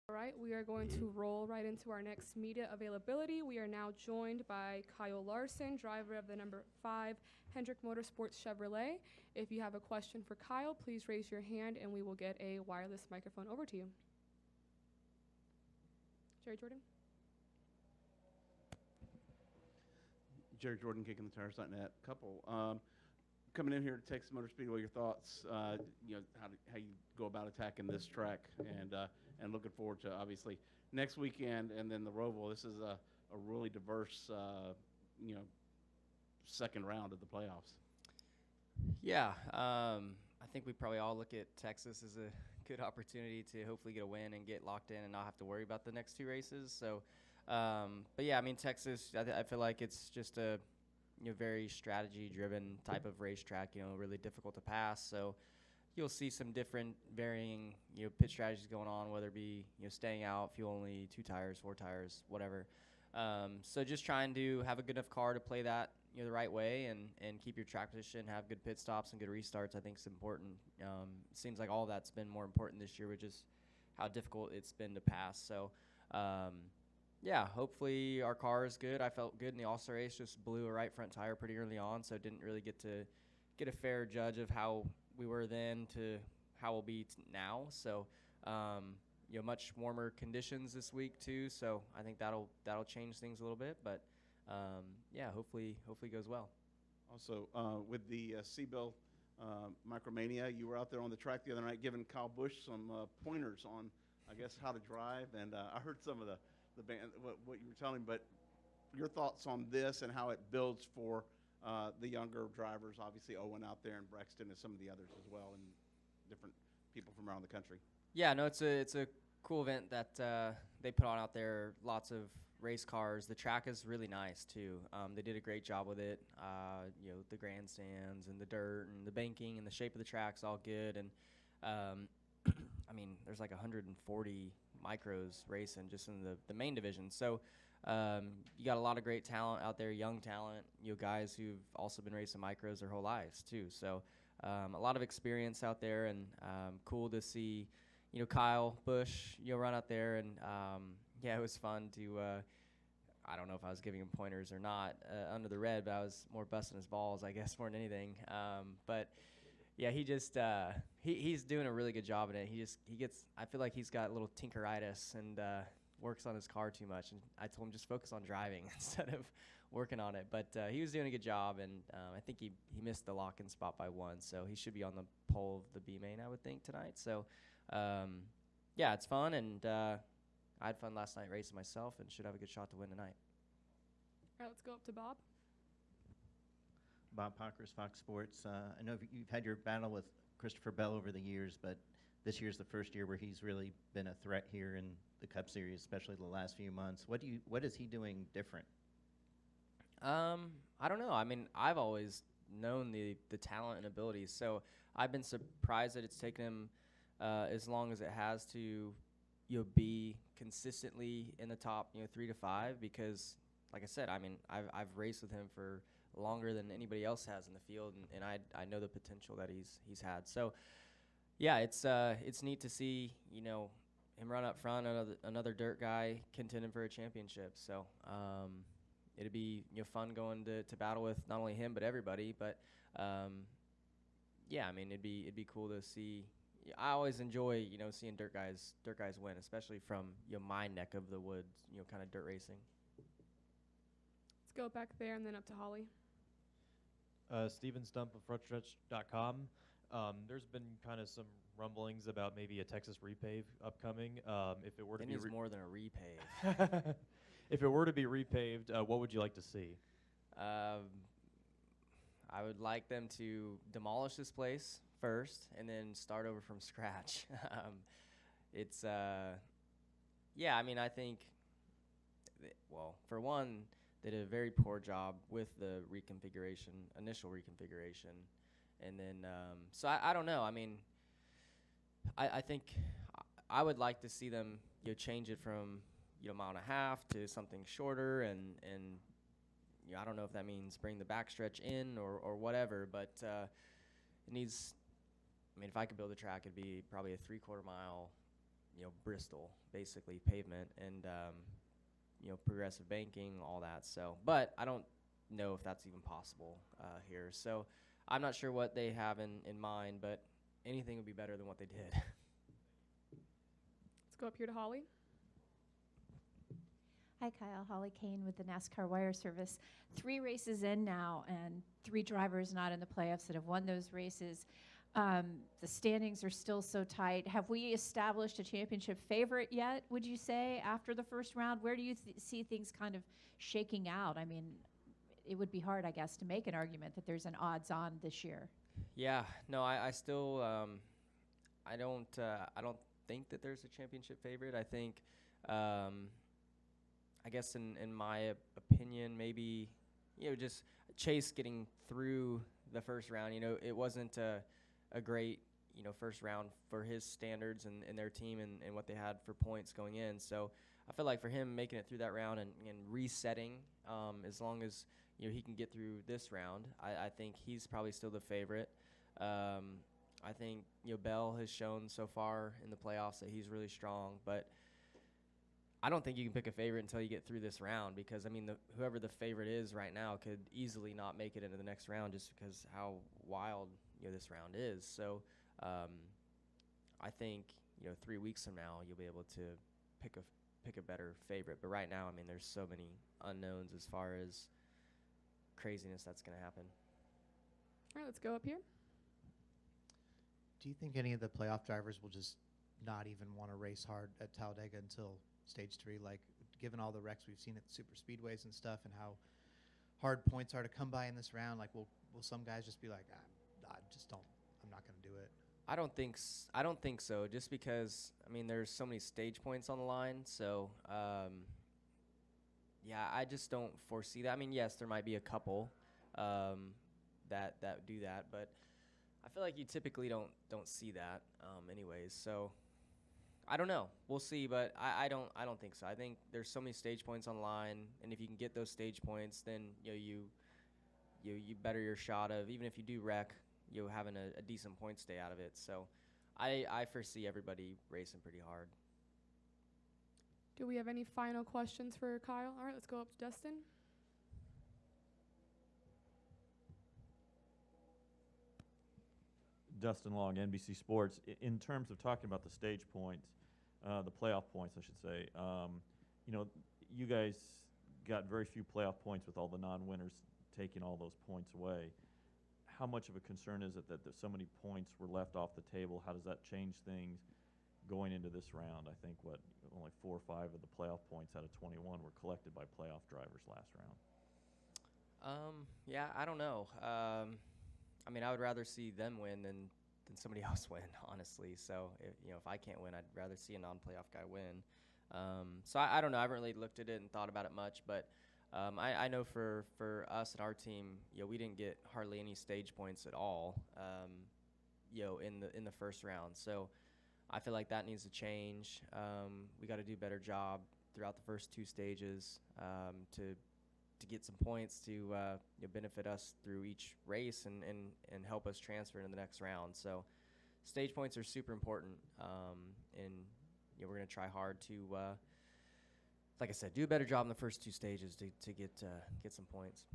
All right, we are going to roll right into our next media availability. We are now joined by Kyle Larson, driver of the number 5 Hendrick Motorsports Chevrolet. If you have a question for Kyle, please raise your hand and we will get a wireless microphone over to you. Jerry Jordan. Jerry Jordan, kicking the tires.net. Couple coming in here to Texas Motor Speedway. Your thoughts? How you go about attacking this track, and looking forward to obviously next weekend and then the Roval. This is a really diverse second round of the playoffs. Yeah, I think we probably all look at Texas as a good opportunity to hopefully get a win and get locked in and not have to worry about the next two races. So, but yeah, I mean, Texas, I feel like it's just a very strategy-driven type of racetrack, really difficult to pass. So you'll see some different varying, pit strategies going on, whether it be, staying out, fuel only, 2 tires, 4 tires, whatever. So just trying to have a good enough car to play that, the right way and keep your track position, have good pit stops and good restarts, I think is important. It seems like all that's been more important this year, which is how difficult it's been to pass. So, yeah, hopefully our car is good. I felt good in the All-Star race, just blew a right front tire pretty early on, so didn't really get to get a fair judge of how we were then to how we'll be now. So, much warmer conditions this week too. So I think that'll change things a little bit. But yeah, hopefully goes well. Also, with the CBIL Micromania, you were out there on the track the other night giving Kyle Busch some pointers on, I guess, how to drive. And I heard some of the band, what you were telling, but your thoughts on this and how it builds for the younger drivers, obviously Owen out there and Braxton and some of the others as well, and different people from around the country. Yeah, no, it's a cool event that they put on out there. Lots of race cars. The track is really nice too. They did a great job with it. The grandstands and the dirt and the banking and the shape of the track's all good. And I mean, there's like 140 micros racing just in the main division. So you got a lot of great talent out there, young talent, guys who've also been racing micros their whole lives too. So a lot of experience out there, and cool to see, Kyle Busch, run out there. And yeah, it was fun to, I don't know if I was giving him pointers or not under the red, but I was more busting his balls, I guess, more than anything. But yeah, he just he's doing a really good job in it. He gets, I feel like he's got a little tinkeritis and works on his car too much. And I told him just focus on driving instead of working on it. But he was doing a good job, and I think he missed the lock-in spot by 1, so he should be on the pole of the B main, I would think, tonight. So yeah, it's fun, and I had fun last night racing myself, and should have a good shot to win tonight. All right, let's go up to Bob. Bob Pockers, Fox Sports. I know you've had your battle with Christopher Bell over the years, but this year's the first year where he's really been a threat here in the Cup Series, especially the last few months. What is he doing different? I don't know. I mean, I've always known the talent and abilities, so I've been surprised that it's taken him as long as it has to be consistently in the top 3 to 5, because like I said, I mean, I've raced with him for longer than anybody else has in the field, and I know the potential that he's had. So yeah, it's neat to see him run up front, another dirt guy contending for a championship. So it'd be fun going to battle with not only him but everybody. But yeah, I mean, it'd be cool to see. I always enjoy seeing dirt guys win, especially from my neck of the woods, kind of dirt racing. Let's go back there and then up to Holly. Steven Stump of FrontStretch.com. There's been kind of some rumblings about maybe a Texas repave upcoming. If it were to be more than a repave. If it were to be repaved, what would you like to see? I would like them to demolish this place first and then start over from scratch. It's yeah, I mean, I think for one, they did a very poor job with the initial reconfiguration. And then, so I don't know. I mean, I think I would like to see them change it from mile and a half to something shorter, and I don't know if that means bring the backstretch in or whatever, but it needs. I mean, if I could build a track, it'd be probably a 3/4 mile Bristol, basically pavement, and progressive banking, all that. So, but I don't know if that's even possible here. So, I'm not sure what they have in mind, but anything would be better than what they did. Let's go up here to Holly. Hi, Kyle. Holly Kane with the NASCAR Wire Service. 3 races in now, and 3 drivers not in the playoffs that have won those races. The standings are still so tight. Have we established a championship favorite yet, would you say, after the first round? Where do you see things kind of shaking out? I mean, it would be hard, I guess, to make an argument that there's an odds-on this year. Yeah, no, I still I don't think that there's a championship favorite. I think I guess in my opinion, maybe just Chase getting through the first round. It wasn't a great first round for his standards and their team and what they had for points going in. So I feel like for him making it through that round and resetting, as long as he can get through this round, I think he's probably still the favorite. I think Bell has shown so far in the playoffs that he's really strong, but I don't think you can pick a favorite until you get through this round, because I mean whoever the favorite is right now could easily not make it into the next round just because how wild this round is. So I think 3 weeks from now you'll be able to pick a better favorite. But right now, I mean, there's so many unknowns as far as craziness that's going to happen. All right, let's go up here. Do you think any of the playoff drivers will just not even want to race hard at Talladega until stage 3? Like, given all the wrecks we've seen at super speedways and stuff, and how hard points are to come by in this round, like, will some guys just be like, I'm not going to do it? I don't think so. Just because I mean, there's so many stage points on the line. So yeah, I just don't foresee that. I mean, yes, there might be a couple that do that, but I feel like you typically don't see that anyways. So I don't know. We'll see, but I don't think so. I think there's so many stage points on the line, and if you can get those stage points, then you better your shot of, even if you do wreck, having a decent point stay out of it. So I foresee everybody racing pretty hard. Do we have any final questions for Kyle? All right, let's go up to Dustin. Dustin Long, NBC Sports. In terms of talking about the stage points, the playoff points, I should say, you guys got very few playoff points with all the non-winners taking all those points away. How much of a concern is it that so many points were left off the table? How does that change things going into this round? I think only 4 or 5 of the playoff points out of 21 were collected by playoff drivers last round. Yeah, I don't know. I mean, I would rather see them win than somebody else win, honestly. So, if I can't win, I'd rather see a non-playoff guy win. So I don't know. I haven't really looked at it and thought about it much, but I know for us and our team, we didn't get hardly any stage points at all, in the first round. So I feel like that needs to change. We got to do a better job throughout the first 2 stages to get some points to benefit us through each race and help us transfer into the next round. So stage points are super important, and we're going to try hard to, like I said, do a better job in the first 2 stages to get some points.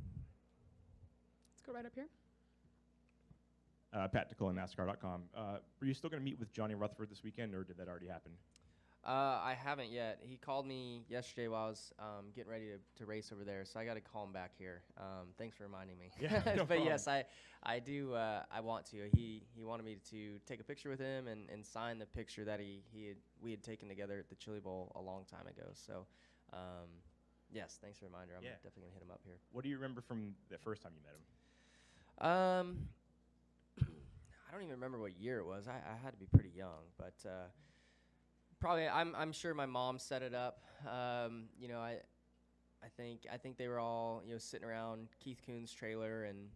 Let's go right up here. Pat DeCole, NASCAR.com. Were you still going to meet with Johnny Rutherford this weekend, or did that already happen? I haven't yet. He called me yesterday while I was getting ready to race over there, so I got to call him back here. Thanks for reminding me. Yeah, no but problem. yes, I do. I want to. He wanted me to take a picture with him and sign the picture that we had taken together at the Chili Bowl a long time ago. So, yes, thanks for the reminder. I'm definitely gonna hit him up here. What do you remember from the first time you met him? I don't even remember what year it was. I had to be pretty young, but probably I'm sure my mom set it up. I think they were all sitting around Keith Kuhn's trailer, and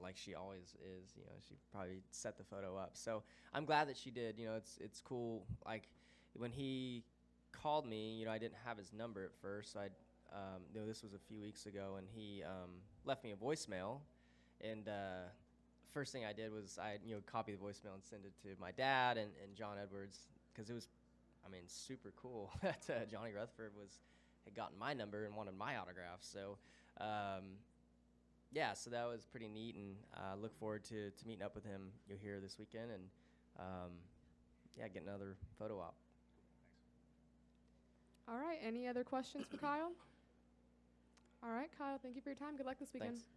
like she always is. She probably set the photo up. So I'm glad that she did. It's cool. Like when he called me, I didn't have his number at first. So this was a few weeks ago, and he left me a voicemail. And first thing I did was I copy the voicemail and send it to my dad and John Edwards, because it was, I mean, super cool that Johnny Rutherford had gotten my number and wanted my autograph. So yeah, so that was pretty neat, and look forward to meeting up with him here this weekend, and yeah, get another photo op. All right. Any other questions for Kyle? All right, Kyle. Thank you for your time. Good luck this weekend. Thanks.